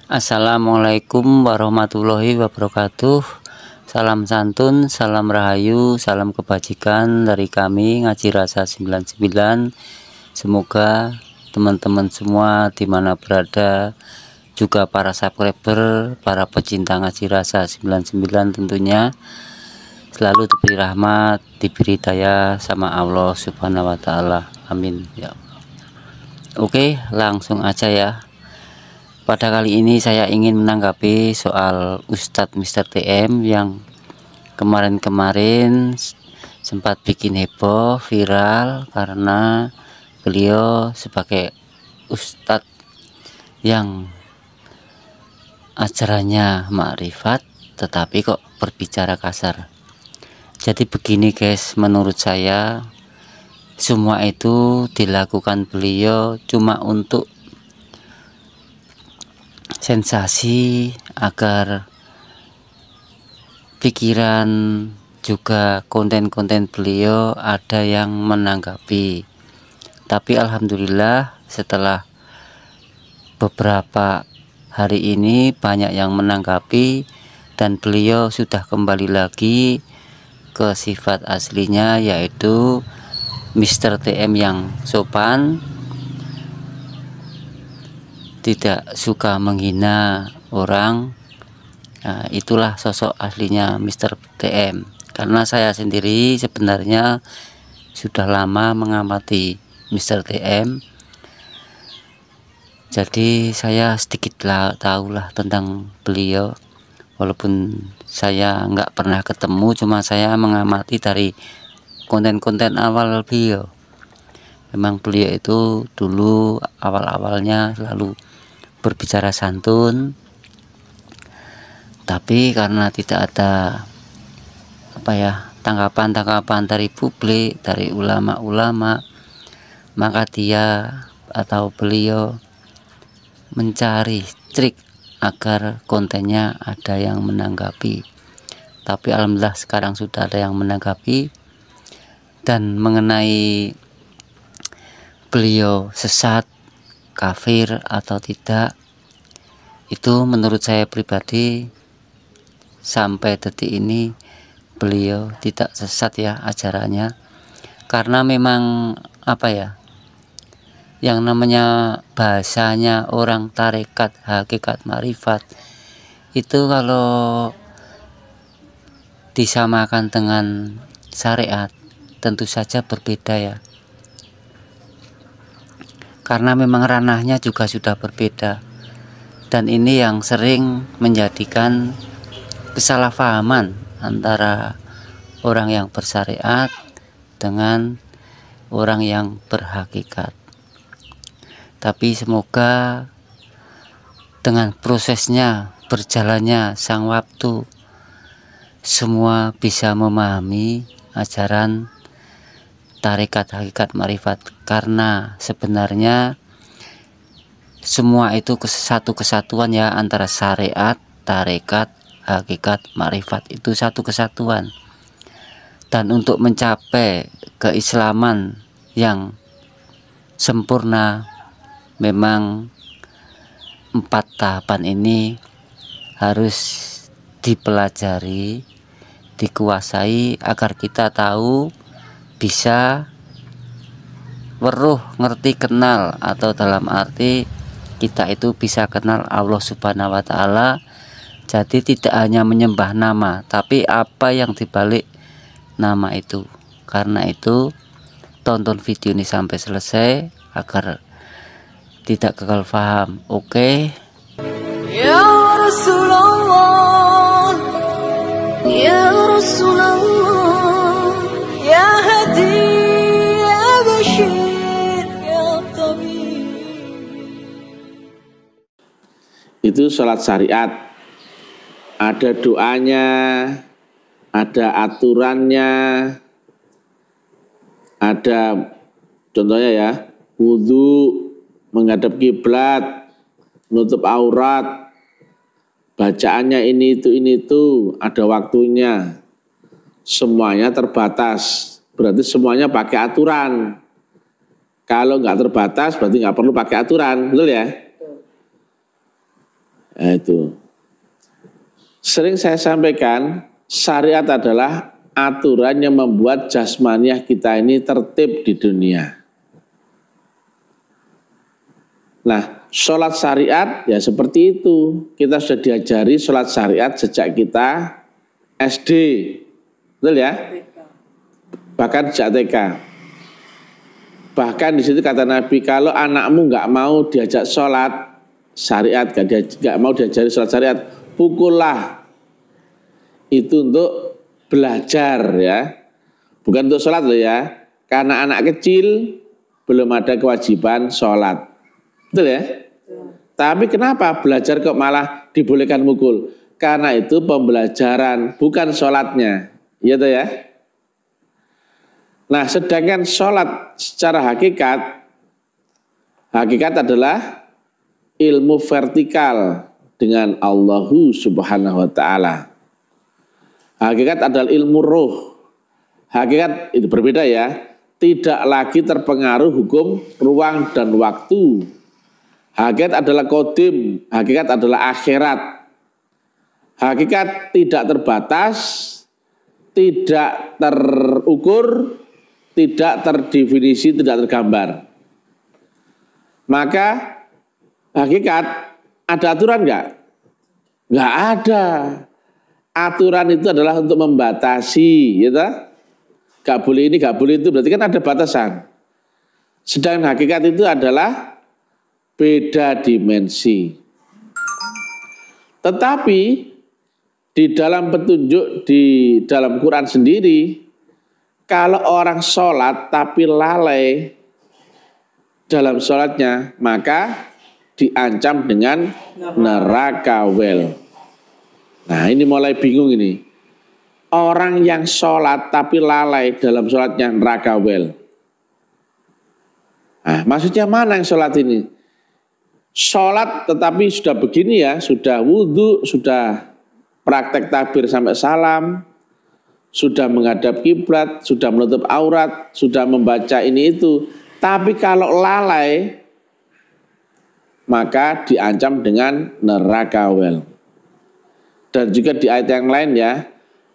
Assalamualaikum warahmatullahi wabarakatuh. Salam santun, salam rahayu, salam kebajikan dari kami Ngaji Rasa 99. Semoga teman-teman semua dimana berada, juga para subscriber, para pecinta Ngaji Rasa 99 tentunya selalu diberi rahmat, diberi daya sama Allah Subhanahu wa Ta'ala. Amin ya. Oke, langsung aja ya. Pada kali ini saya ingin menanggapi soal Ustadz Mr. TM yang kemarin-kemarin sempat bikin heboh, viral, karena beliau sebagai Ustadz yang ajarannya makrifat tetapi kok berbicara kasar. Jadi begini guys, menurut saya semua itu dilakukan beliau cuma untuk sensasi, agar pikiran juga konten-konten beliau ada yang menanggapi. Tapi alhamdulillah setelah beberapa hari ini banyak yang menanggapi dan beliau sudah kembali lagi ke sifat aslinya, yaitu Mr. TM yang sopan, tidak suka menghina orang. Nah, itulah sosok aslinya Mr. TM. Karena saya sendiri sebenarnya sudah lama mengamati Mr. TM, jadi saya sedikitlah tahulah tentang beliau. Walaupun saya nggak pernah ketemu, cuma saya mengamati dari konten-konten awal beliau. Memang beliau itu dulu awal-awalnya selalu berbicara santun, tapi karena tidak ada tanggapan-tanggapan dari publik, dari ulama-ulama, maka dia atau beliau mencari trik agar kontennya ada yang menanggapi. Tapi alhamdulillah sekarang sudah ada yang menanggapi. Dan mengenai beliau sesat, kafir atau tidak, itu menurut saya pribadi sampai detik ini beliau tidak sesat ya ajarannya. Karena memang yang namanya bahasanya orang tarekat, hakikat, marifat, itu kalau disamakan dengan syariat tentu saja berbeda ya. Karena memang ranahnya juga sudah berbeda, dan ini yang sering menjadikan kesalahpahaman antara orang yang bersyariat dengan orang yang berhakikat. Tapi semoga dengan prosesnya, berjalannya sang waktu, semua bisa memahami ajaran tarekat, hakikat, marifat. Karena sebenarnya semua itu satu kesatuan ya, antara syariat, tarekat, hakikat, marifat, itu satu kesatuan. Dan untuk mencapai keislaman yang sempurna, memang 4 tahapan ini harus dipelajari, dikuasai, agar kita tahu, bisa weruh, ngerti, kenal, atau dalam arti kita itu bisa kenal Allah Subhanahu wa Ta'ala. Jadi tidak hanya menyembah nama, tapi apa yang dibalik nama itu. Karena itu tonton video ini sampai selesai agar tidak gagal paham. Oke. Ya Rasulullah, ya Rasulullah, ya Hadi, ya Bashir, ya Tabib. Itu sholat syariat, ada doanya, ada aturannya, ada contohnya ya, wudhu, menghadap kiblat, menutup aurat, bacaannya ini itu, ada waktunya, semuanya terbatas, berarti semuanya pakai aturan. Kalau nggak terbatas berarti nggak perlu pakai aturan, betul ya? Nah, itu. Sering saya sampaikan, syariat adalah aturan yang membuat jasmaniah kita ini tertib di dunia. Nah, sholat syariat ya seperti itu. Kita sudah diajari sholat syariat sejak kita SD. Betul ya? Bahkan sejak TK. Bahkan di situ kata Nabi, kalau anakmu nggak mau diajak sholat syariat, nggak mau diajari sholat syariat, pukullah. Itu untuk belajar ya, bukan untuk sholat loh ya. Karena anak kecil belum ada kewajiban sholat, betul ya? Tapi kenapa belajar kok malah dibolehkan mukul? Karena itu pembelajaran, bukan sholatnya, ya toh ya. Nah, sedangkan sholat secara hakikat adalah ilmu vertikal dengan Allahu Subhanahu wa Ta'ala. Hakikat adalah ilmu ruh. Hakikat itu berbeda ya. Tidak lagi terpengaruh hukum ruang dan waktu. Hakikat adalah kodim. Hakikat adalah akhirat. Hakikat tidak terbatas, tidak terukur, tidak terdefinisi, tidak tergambar. Maka hakikat ada aturan nggak? Nggak ada. Aturan itu adalah untuk membatasi, ya toh? Gak boleh ini, gak boleh itu, berarti kan ada batasan. Sedangkan hakikat itu adalah beda dimensi. Tetapi di dalam petunjuk di dalam Quran sendiri, kalau orang sholat tapi lalai dalam sholatnya, maka diancam dengan neraka wel. Nah, ini mulai bingung ini. Orang yang sholat tapi lalai dalam sholatnya neraka wel. Nah, maksudnya mana yang sholat ini? Sholat tetapi sudah begini ya, sudah wudhu, sudah praktek takbir sampai salam, sudah menghadap kiblat, sudah menutup aurat, sudah membaca ini itu. Tapi kalau lalai, maka diancam dengan neraka wel. Dan juga di ayat yang lain ya,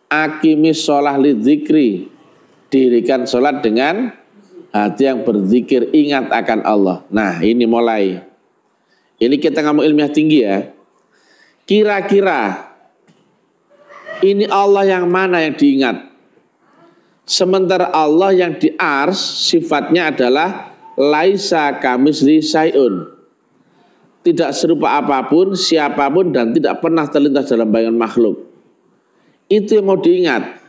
akimis sholah lidzikri, dirikan sholat dengan hati yang berzikir, ingat akan Allah. Nah, ini mulai. Ini kita ngomong ilmiah tinggi ya. Kira-kira ini Allah yang mana yang diingat? Sementara Allah yang di ars sifatnya adalah laisa kamisli syai'un. Tidak serupa apapun, siapapun, dan tidak pernah terlintas dalam bayangan makhluk. Itu yang mau diingat.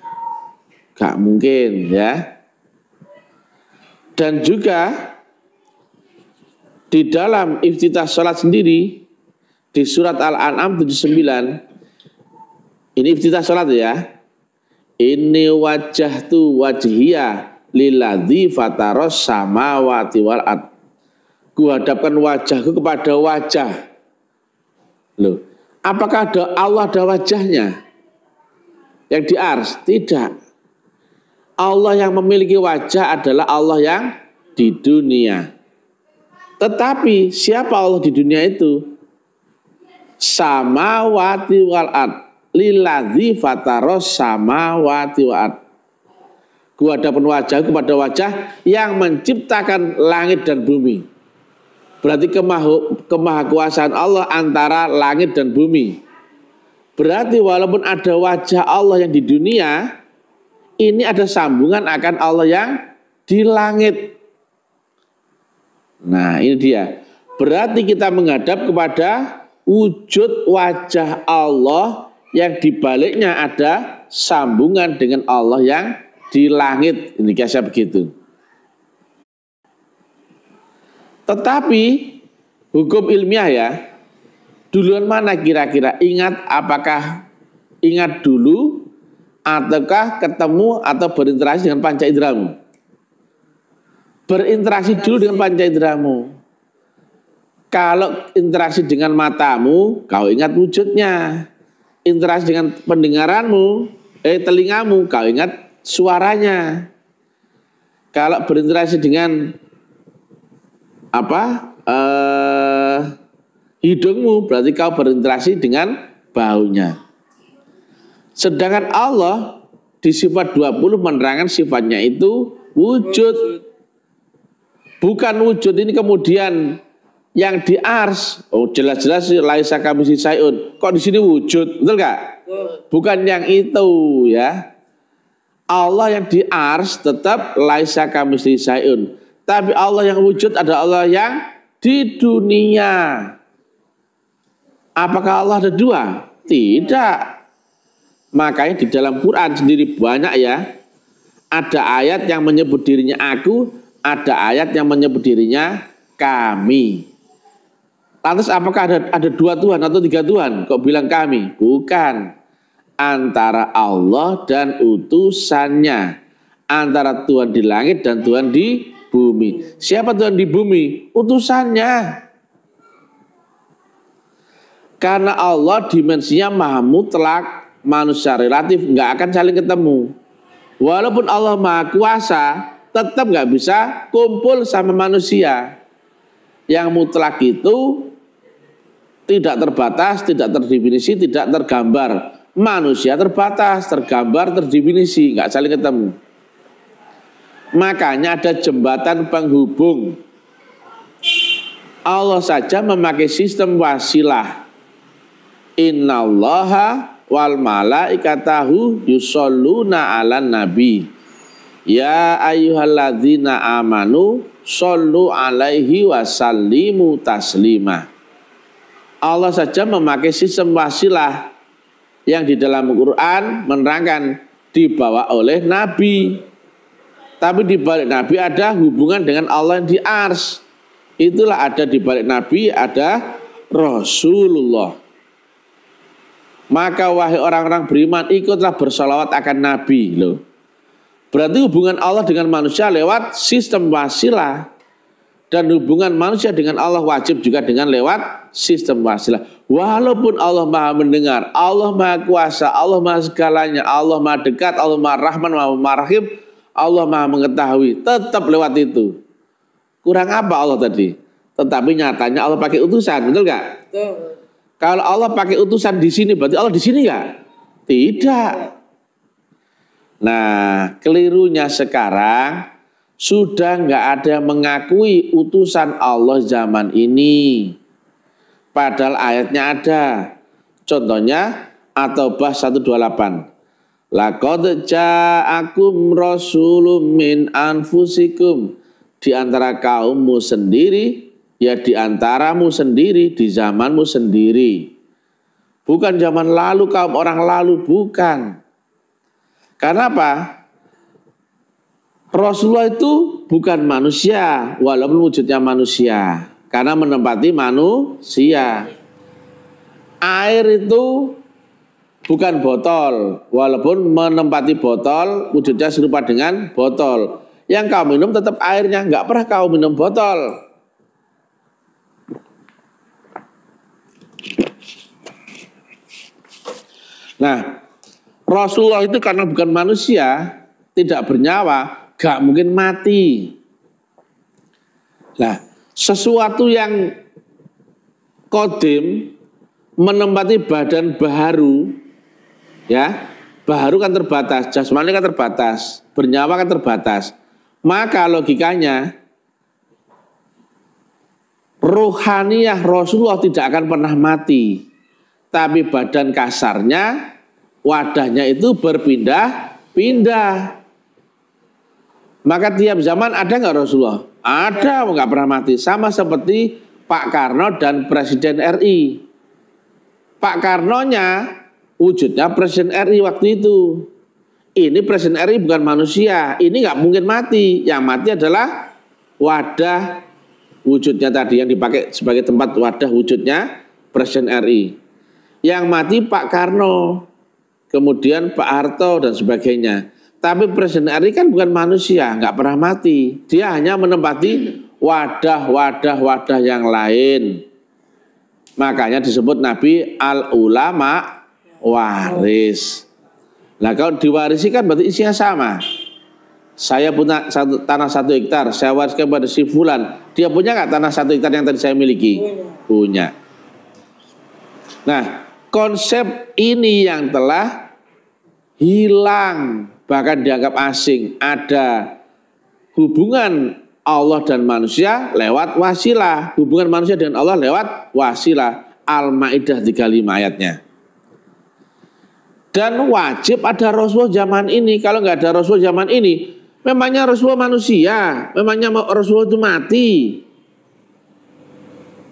Gak mungkin ya. Dan juga di dalam iftitah sholat sendiri, di surat Al-An'am 79, ini iftitah sholat ya. Inni wajjahtu wajhiya lilladzi fataros samawati wal ard. Kuhadapkan wajahku kepada wajah. Loh, apakah Allah ada wajahnya? Yang di ars? Tidak. Allah yang memiliki wajah adalah Allah yang di dunia. Tetapi siapa Allah di dunia itu? Samawati wal ard. Lilladzi fataros samawati wal ard. Kuhadapkan wajahku kepada wajah yang menciptakan langit dan bumi. Berarti kemahakuasaan Allah antara langit dan bumi. Berarti walaupun ada wajah Allah yang di dunia, ini ada sambungan akan Allah yang di langit. Nah, ini dia. Berarti kita menghadap kepada wujud wajah Allah yang di baliknya ada sambungan dengan Allah yang di langit. Ini kisah begitu. Tetapi hukum ilmiah ya, duluan mana kira-kira? Ingat, apakah ingat dulu ataukah ketemu atau berinteraksi dengan panca inderamu? Berinteraksi dulu dengan panca inderamu. Kalau interaksi dengan matamu, kau ingat wujudnya. Interaksi dengan pendengaranmu, telingamu, kau ingat suaranya. Kalau berinteraksi dengan hidungmu, berarti kau berinteraksi dengan baunya. Sedangkan Allah di sifat 20 menerangkan sifatnya itu wujud. Bukan wujud ini kemudian yang di ars. Oh, jelas-jelas laisa kamitslihi syai'un. Kok di sini wujud? Betul enggak? Bukan yang itu ya. Allah yang di ars tetap laisa kamitslihi syai'un. Tapi Allah yang wujud ada Allah yang di dunia. Apakah Allah ada dua? Tidak. Makanya di dalam Quran sendiri banyak ya. Ada ayat yang menyebut dirinya aku, ada ayat yang menyebut dirinya kami. Lantas apakah ada dua Tuhan atau tiga Tuhan? Kok bilang kami? Bukan. Antara Allah dan utusannya. Antara Tuhan di langit dan Tuhan di bumi. Siapa Tuhan di bumi? Utusannya. Karena Allah dimensinya maha mutlak, manusia relatif, nggak akan saling ketemu. Walaupun Allah maha kuasa, tetap nggak bisa kumpul sama manusia. Yang mutlak itu tidak terbatas, tidak terdefinisi, tidak tergambar. Manusia terbatas, tergambar, terdefinisi, nggak saling ketemu. Makanya ada jembatan penghubung. Allah saja memakai sistem wasilah. Innallaha wal malaikatahu yusholluna 'alan nabi. Ya ayyuhalladzina amanu shollu 'alaihi wasallimu taslima. Allah saja memakai sistem wasilah yang di dalam Quran menerangkan dibawa oleh nabi. Tapi di balik nabi ada hubungan dengan Allah yang di ars. Itulah ada di balik nabi ada Rasulullah. Maka wahai orang-orang beriman, ikutlah bersolawat akan Nabi. Loh. Berarti hubungan Allah dengan manusia lewat sistem wasilah. Dan hubungan manusia dengan Allah wajib juga dengan lewat sistem wasilah. Walaupun Allah maha mendengar, Allah maha kuasa, Allah maha segalanya, Allah maha dekat, Allah maha rahman, maha rahim, Allah maha mengetahui, tetap lewat itu. Kurang apa Allah tadi? Tetapi nyatanya Allah pakai utusan, betul gak? Betul. Kalau Allah pakai utusan di sini, berarti Allah di sini ya? Tidak. Nah, kelirunya sekarang sudah nggak ada yang mengakui utusan Allah zaman ini. Padahal ayatnya ada. Contohnya At-Taubah 128. Laqad ja'akum rasulun min anfusikum. Di antara kaummu sendiri, ya di antaramu sendiri, di zamanmu sendiri. Bukan zaman lalu, kaum orang lalu, bukan. Karena apa? Rasulullah itu bukan manusia, walaupun wujudnya manusia. Karena menempati manusia. Air itu bukan botol, walaupun menempati botol, wujudnya serupa dengan botol. Yang kau minum tetap airnya, nggak pernah kau minum botol. Nah, Rasulullah itu karena bukan manusia, tidak bernyawa, gak mungkin mati. Nah, sesuatu yang kodim menempati badan baharu, ya, baharu kan terbatas, jasmani kan terbatas, bernyawa kan terbatas. Maka logikanya rohaniyah Rasulullah tidak akan pernah mati. Tapi badan kasarnya, wadahnya itu berpindah-pindah. Maka tiap zaman ada nggak Rasulullah? Ada, nggak pernah mati. Sama seperti Pak Karno dan Presiden RI. Pak Karnonya wujudnya Presiden RI waktu itu. Ini Presiden RI bukan manusia. Ini nggak mungkin mati. Yang mati adalah wadah wujudnya tadi yang dipakai sebagai tempat wadah wujudnya Presiden RI. Yang mati Pak Karno, kemudian Pak Harto dan sebagainya. Tapi Presiden RI kan bukan manusia, nggak pernah mati. Dia hanya menempati wadah-wadah yang lain. Makanya disebut Nabi al-ulama waris. Nah kalau diwarisi kan berarti isinya sama. Saya punya tanah 1 hektar, saya wariskan pada si fulan. Dia punya nggak tanah 1 hektar yang tadi saya miliki? Punya. Nah, konsep ini yang telah hilang, bahkan dianggap asing. Ada hubungan Allah dan manusia lewat wasilah, hubungan manusia dengan Allah lewat wasilah. Al-Maidah 35 ayatnya. Dan wajib ada Rasulullah zaman ini. Kalau nggak ada Rasulullah zaman ini, memangnya Rasulullah manusia, memangnya Rasulullah itu mati.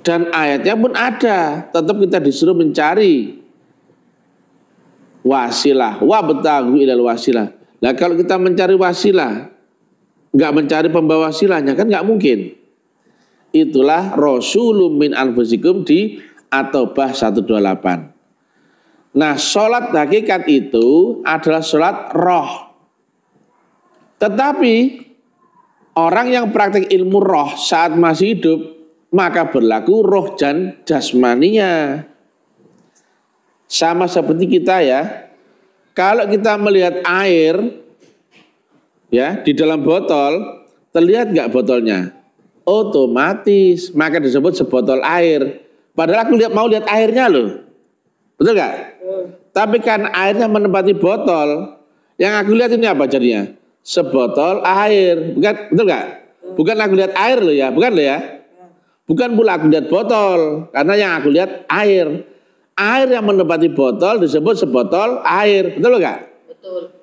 Dan ayatnya pun ada, tetap kita disuruh mencari wasilah, wabtaghu ilal wasilah. Nah kalau kita mencari wasilah, nggak mencari pembawa wasilahnya kan nggak mungkin. Itulah Rasulun min anfusikum di At-Taubah 128. Nah sholat hakikat itu adalah sholat roh. Tetapi orang yang praktek ilmu roh saat masih hidup, maka berlaku roh dan jasmaninya. Sama seperti kita ya. Kalau kita melihat air ya di dalam botol, terlihat nggak botolnya? Otomatis, maka disebut sebotol air. Padahal aku mau lihat airnya loh. Betul nggak? Tapi kan airnya menempati botol. Yang aku lihat ini apa jadinya? Sebotol air. Bukan, betul nggak? Bukan aku lihat air loh ya, bukan loh ya. Bukan pula aku lihat botol, karena yang aku lihat air. Air yang menempati botol disebut sebotol air. Betul nggak? Betul.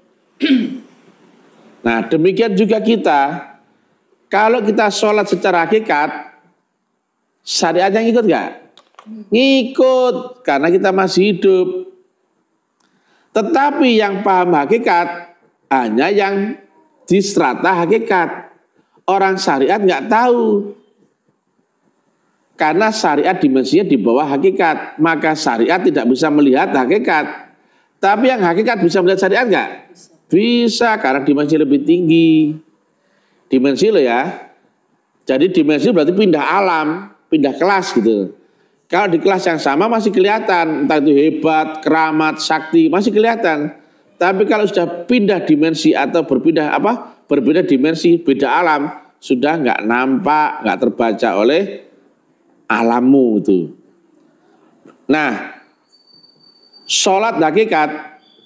Nah demikian juga kita. Kalau kita sholat secara hakikat, syariatnya ngikut nggak? Ngikut, karena kita masih hidup. Tetapi yang paham hakikat hanya yang di strata hakikat. Orang syariat nggak tahu. Karena syariat dimensinya di bawah hakikat, maka syariat tidak bisa melihat hakikat. Tapi yang hakikat bisa melihat syariat nggak? Bisa, karena dimensi lebih tinggi. Dimensi loh ya. Jadi dimensi berarti pindah alam, pindah kelas gitu. Kalau di kelas yang sama masih kelihatan, entah itu hebat, keramat, sakti, masih kelihatan. Tapi kalau sudah pindah dimensi atau berbeda dimensi, beda alam, sudah nggak nampak, nggak terbaca oleh alammu itu. Nah, sholat hakikat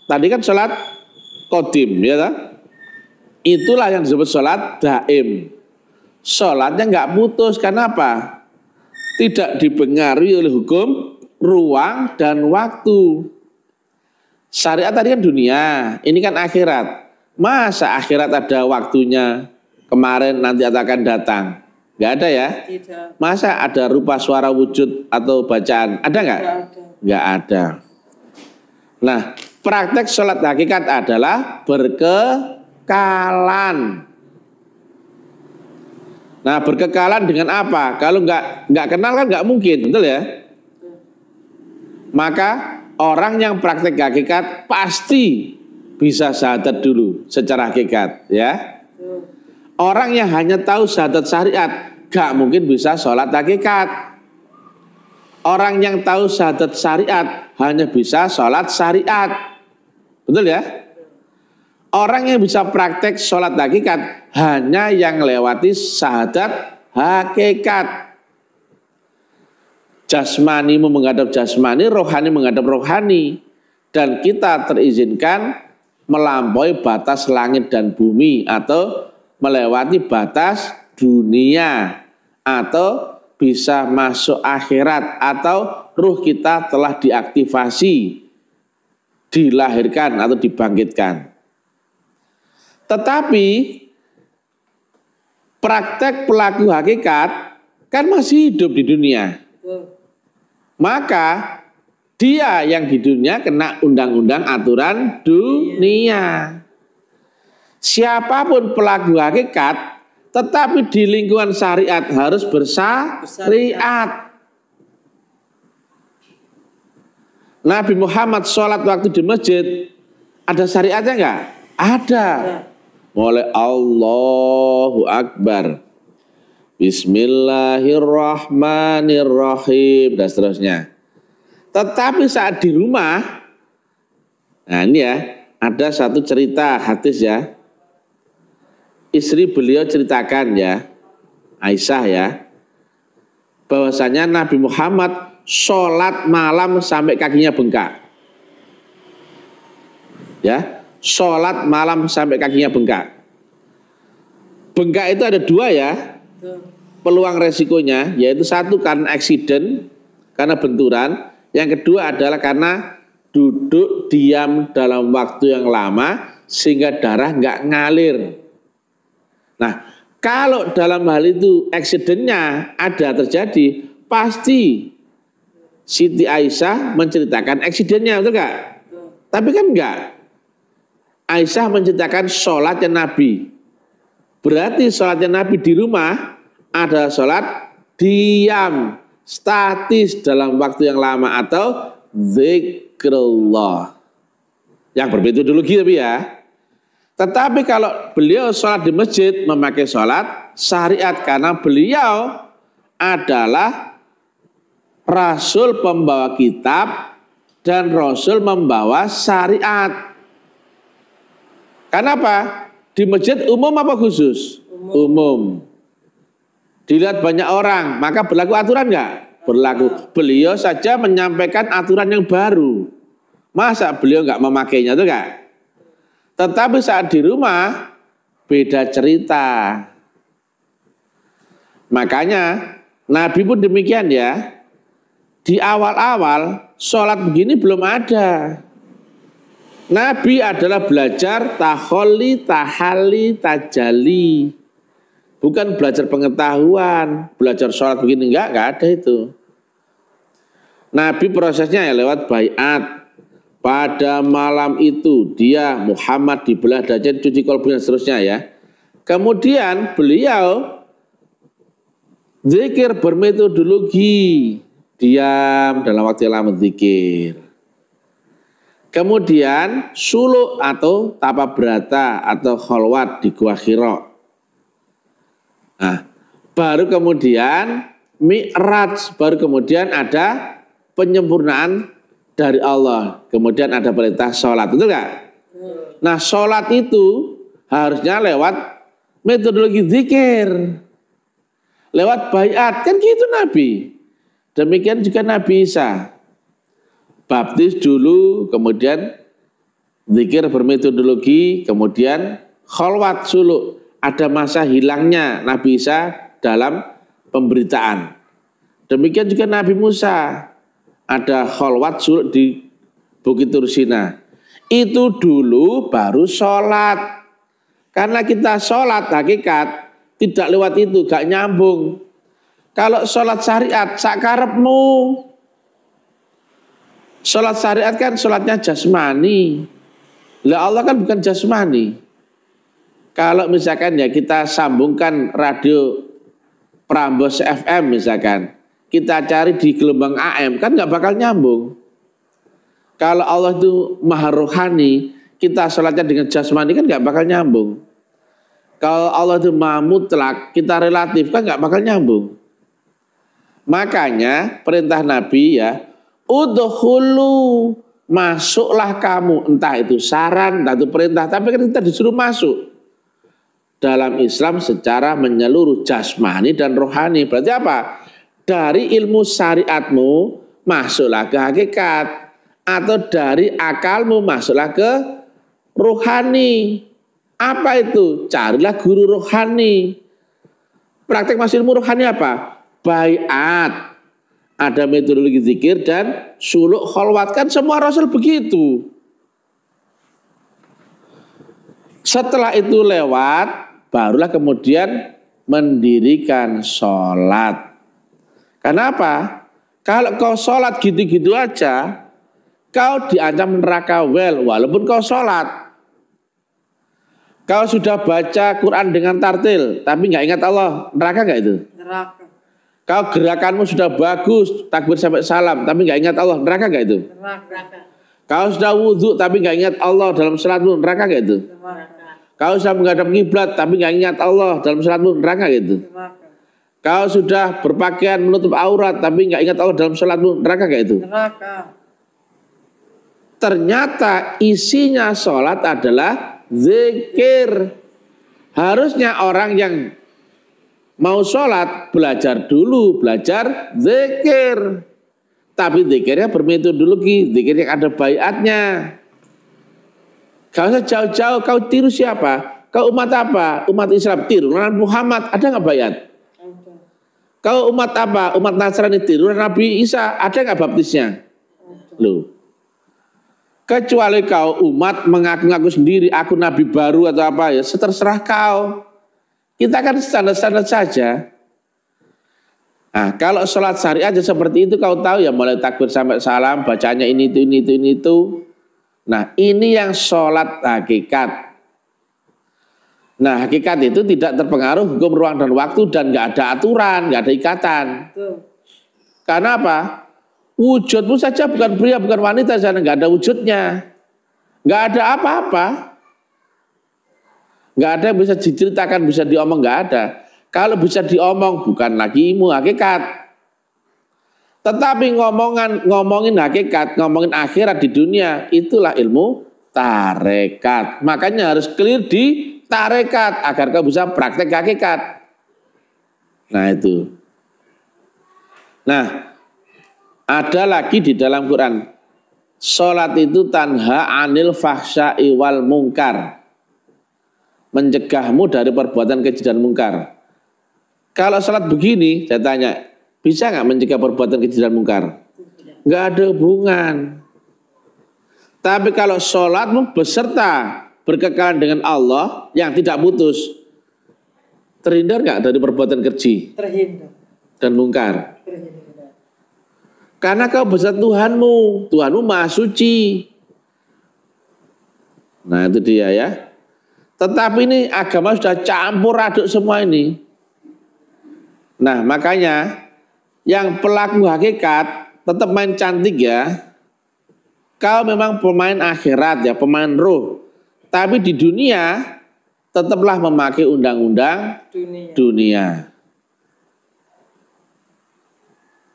tadi kan sholat qadim, ya tak? Itulah yang disebut sholat daim. Sholatnya nggak putus, karena apa? Tidak dipengaruhi oleh hukum ruang dan waktu. Syariat tadi kan dunia, ini kan akhirat. Masa akhirat ada waktunya, kemarin nanti akan datang? Nggak ada ya? Tidak. Masa ada rupa suara wujud atau bacaan? Ada nggak? Tidak ada. Nggak ada. Nah, praktek sholat hakikat adalah berkekalan. Nah, berkekalan dengan apa? Kalau nggak kenal kan nggak mungkin, betul ya? Maka orang yang praktek hakikat pasti bisa syahadat dulu secara hakikat, ya. Orang yang hanya tahu syahadat syariat gak mungkin bisa sholat hakikat. Orang yang tahu syahadat syariat hanya bisa sholat syariat. Betul ya? Orang yang bisa praktek sholat hakikat hanya yang lewati syahadat hakikat. Jasmanimu menghadap jasmani, rohani menghadap rohani. Dan kita terizinkan melampaui batas langit dan bumi atau melewati batas dunia, atau bisa masuk akhirat, atau ruh kita telah diaktifasi, dilahirkan atau dibangkitkan. Tetapi praktek pelaku hakikat kan masih hidup di dunia. Maka dia yang di dunia kena undang-undang aturan dunia. Siapapun pelaku hakikat, tetapi di lingkungan syariat harus bersyariat. Nabi Muhammad sholat waktu di masjid, ada syariatnya enggak? Ada. Mulai Allahu Akbar, Bismillahirrahmanirrahim, dan seterusnya. Tetapi saat di rumah, nah ini ya, ada satu cerita hadis ya. Istri beliau ceritakan ya, Aisyah ya, bahwasanya Nabi Muhammad sholat malam sampai kakinya bengkak. Ya, sholat malam sampai kakinya bengkak. Bengkak itu ada dua ya, peluang resikonya, yaitu satu karena eksiden, karena benturan. Yang kedua adalah karena duduk diam dalam waktu yang lama sehingga darah nggak ngalir. Nah, kalau dalam hal itu eksidennya ada terjadi, pasti Siti Aisyah menceritakan eksidennya, betul nggak? Tapi kan enggak. Aisyah menceritakan sholatnya Nabi. Berarti sholatnya Nabi di rumah adalah sholat diam, statis dalam waktu yang lama atau zikrullah. Yang bermetodologi tapi ya. Tetapi kalau beliau sholat di masjid memakai sholat syariat karena beliau adalah Rasul pembawa kitab dan Rasul membawa syariat. Kenapa? Di masjid umum apa khusus? Umum. Dilihat banyak orang, maka berlaku aturan enggak? Berlaku. Beliau saja menyampaikan aturan yang baru. Masa beliau enggak memakainya, itu enggak? Tetapi saat di rumah, beda cerita. Makanya, Nabi pun demikian ya. Di awal-awal, sholat begini belum ada. Nabi adalah belajar taholli, tahali, tajali. Bukan belajar pengetahuan, belajar sholat begini, enggak ada itu. Nabi prosesnya ya lewat baiat. Pada malam itu dia Muhammad dibelah dada, cuci kolbu dan seterusnya ya. Kemudian beliau zikir bermetodologi, diam dalam waktu yang lama zikir. Kemudian suluk atau tapa berata atau kholwat di Gua Hira. Nah, baru kemudian mi'raj, baru kemudian ada penyempurnaan dari Allah. Kemudian ada perintah sholat, betul nggak? Nah, sholat itu harusnya lewat metodologi zikir, lewat baiat, kan gitu Nabi. Demikian juga Nabi Isa. Baptis dulu, kemudian zikir bermetodologi, kemudian kholwat suluk. Ada masa hilangnya Nabi Isa dalam pemberitaan. Demikian juga Nabi Musa. Ada kholwat suluk di Bukit Tursina. Itu dulu baru sholat. Karena kita sholat hakikat, tidak lewat itu, gak nyambung. Kalau sholat syariat, sakarepmu. Sholat syariat kan sholatnya jasmani. Lah Allah kan bukan jasmani. Kalau misalkan ya kita sambungkan radio Prambos FM misalkan, kita cari di gelombang AM kan nggak bakal nyambung. Kalau Allah itu maha rohani, kita sholatnya dengan jasmani kan nggak bakal nyambung. Kalau Allah itu maha mutlak, kita relatif kan nggak bakal nyambung. Makanya perintah Nabi ya, udkhulu, masuklah kamu, entah itu saran, entah itu perintah, tapi kan kita disuruh masuk dalam Islam secara menyeluruh jasmani dan rohani. Berarti apa? Dari ilmu syariatmu masuklah ke hakikat, atau dari akalmu masuklah ke rohani. Apa itu? Carilah guru rohani. Praktek masuk ilmu rohani apa? Baiat. Ada metodologi zikir dan suluk kholwat, kan semua Rasul begitu. Setelah itu lewat, barulah kemudian mendirikan sholat. Kenapa? Kalau kau sholat gitu-gitu aja, kau diancam neraka walaupun kau sholat. Kau sudah baca Quran dengan tartil, tapi nggak ingat Allah, neraka nggak itu? Neraka. Kau gerakanmu sudah bagus, takbir sampai salam, tapi nggak ingat Allah, neraka nggak itu? Neraka. Kau sudah wudhu, tapi nggak ingat Allah dalam salatmu, neraka nggak itu? Neraka. Kau sudah menghadap kiblat, tapi nggak ingat Allah dalam salatmu, neraka nggak itu? Neraka. Kau sudah berpakaian menutup aurat, tapi nggak ingat Allah dalam salatmu, neraka nggak itu? Neraka. Ternyata isinya sholat adalah zikir. Harusnya orang yang mau sholat belajar dulu, belajar zikir. Tapi zikirnya bermetodologi, zikir yang ada baiatnya. Gak usah jauh-jauh, kau tiru siapa? Kau umat apa? Umat Islam, tiru Nabi Muhammad, ada nggak baiat? Kau umat apa? Umat Nasrani, tiru Nabi Isa, ada nggak baptisnya? Loh. Kecuali kau umat mengaku-ngaku sendiri, aku nabi baru atau apa ya, terserah kau. Kita kan standar-standar saja. Nah, kalau sholat syariat aja seperti itu kau tahu ya, mulai takbir sampai salam, bacanya ini itu. Nah, ini yang sholat hakikat. Nah, hakikat itu tidak terpengaruh hukum ruang dan waktu dan nggak ada aturan, nggak ada ikatan. Karena apa? Wujudmu saja bukan pria, bukan wanita, sana nggak ada wujudnya, nggak ada apa-apa, nggak ada yang bisa diceritakan, bisa diomong, nggak ada. Kalau bisa diomong bukan lagi ilmu hakikat, tetapi ngomongin hakikat, ngomongin akhirat di dunia, itulah ilmu tarekat. Makanya harus clear di tarekat agar kau bisa praktek hakikat. Nah itu. Nah, ada lagi di dalam Quran, sholat itu tanha anil fahsya'i wal mungkar, mencegahmu dari perbuatan keji dan mungkar. Kalau sholat begini, saya tanya, bisa nggak mencegah perbuatan keji dan mungkar? Nggak ada hubungan. Tapi kalau sholatmu beserta berkekalan dengan Allah yang tidak putus, terhindar nggak dari perbuatan keji? Terhindar. Dan mungkar. Terhindar. Karena kau beserta Tuhanmu Maha Suci. Nah itu dia ya. Tetapi ini agama sudah campur aduk semua ini. Nah makanya yang pelaku hakikat tetap main cantik ya. Kau memang pemain akhirat ya, pemain roh. Tapi di dunia tetaplah memakai undang-undang dunia.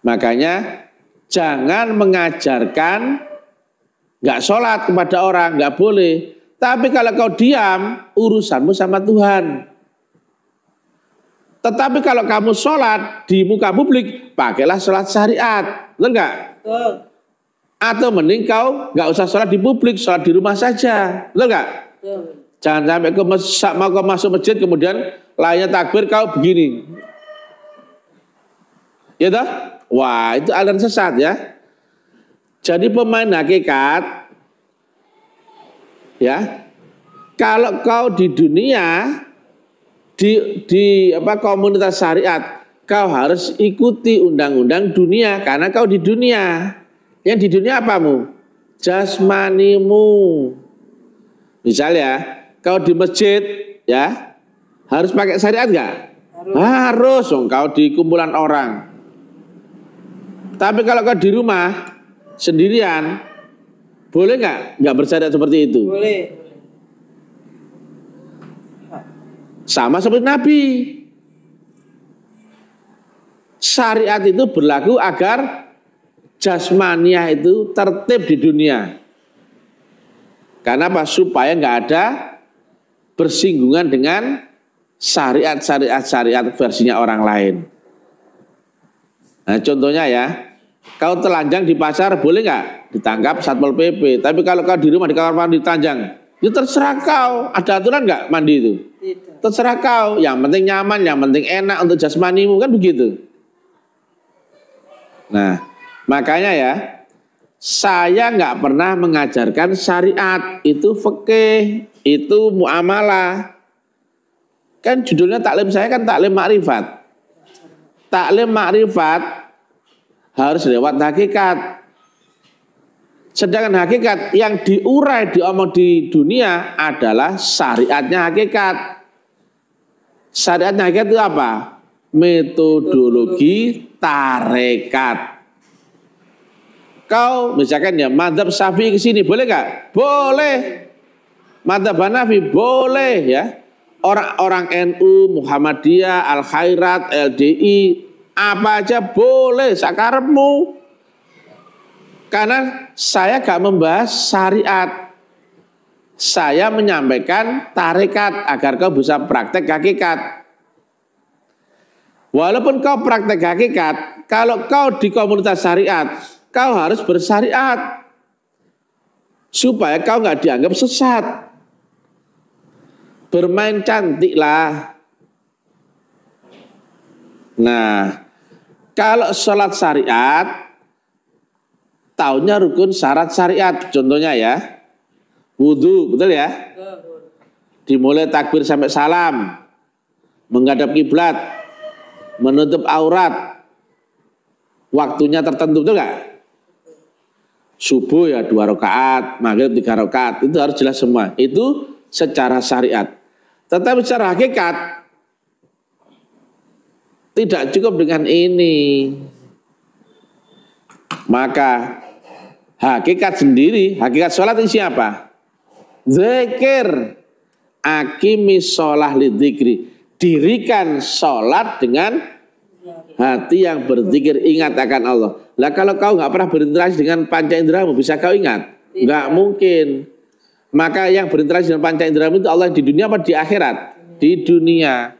Makanya jangan mengajarkan nggak sholat kepada orang, nggak boleh. Tapi kalau kau diam, urusanmu sama Tuhan. Tetapi kalau kamu sholat di muka publik, pakailah sholat syariat, betul nggak? Atau mending kau nggak usah sholat di publik, sholat di rumah saja, betul nggak? Jangan sampai mau kau masuk masjid kemudian lainnya takbir kau begini, ya toh? Wah itu aliran sesat ya. Jadi pemain hakikat, ya. Kalau kau di dunia di komunitas syariat, kau harus ikuti undang-undang dunia karena kau di dunia. Yang di dunia apamu? Jasmanimu. Misalnya kau di masjid ya, harus pakai syariat enggak? Harus dong, kau di kumpulan orang. Tapi kalau kau di rumah sendirian, boleh nggak? Nggak bersyariat seperti itu? Boleh. Sama seperti Nabi. Syariat itu berlaku agar jasmaniah itu tertib di dunia. Karena apa? Supaya nggak ada bersinggungan dengan syariat versinya orang lain. Nah contohnya ya, kau telanjang di pasar boleh nggak? Ditangkap Satpol PP. Tapi kalau kau di rumah di kamar mandi telanjang, itu terserah kau. Ada aturan nggak mandi itu? Tidak. Terserah kau. Yang penting nyaman, yang penting enak untuk jasmanimu, kan begitu. Nah makanya ya, saya nggak pernah mengajarkan syariat, itu fikih, itu muamalah. Kan judulnya taklim saya kan taklim makrifat. Taklim makrifat harus lewat hakikat. Sedangkan hakikat yang diurai, diomong di dunia adalah syariatnya hakikat. Syariatnya hakikat itu apa? Metodologi tarekat. Kau misalkan ya madzhab Syafi'i ke sini boleh nggak? Boleh. Madzhab Hanafi boleh ya. Orang-orang NU, Muhammadiyah, Al Khairat, LDI, apa aja boleh sakarepmu. Karena saya gak membahas syariat. Saya menyampaikan tarekat agar kau bisa praktek hakikat. Walaupun kau praktek hakikat, kalau kau di komunitas syariat, kau harus bersyariat supaya kau nggak dianggap sesat. Bermain cantik lah. Nah, kalau sholat syariat, taunya rukun syarat syariat. Contohnya ya, wudhu, betul ya? Dimulai takbir sampai salam, menghadap kiblat, menutup aurat, waktunya tertentu, betul nggak? Subuh ya 2 rakaat, maghrib 3 rakaat, itu harus jelas semua. Itu secara syariat. Tetapi secara hakikat tidak cukup dengan ini. Maka hakikat sendiri, hakikat sholat ini siapa? Zikir. Aqimis sholah lidzikri. Dirikan sholat dengan hati yang berzikir, ingat akan Allah. Lah kalau kau nggak pernah berinteraksi dengan panca inderamu, bisa kau ingat? Nggak mungkin. Maka yang berinteraksi dengan panca inderamu itu Allah di dunia apa di akhirat? Di dunia.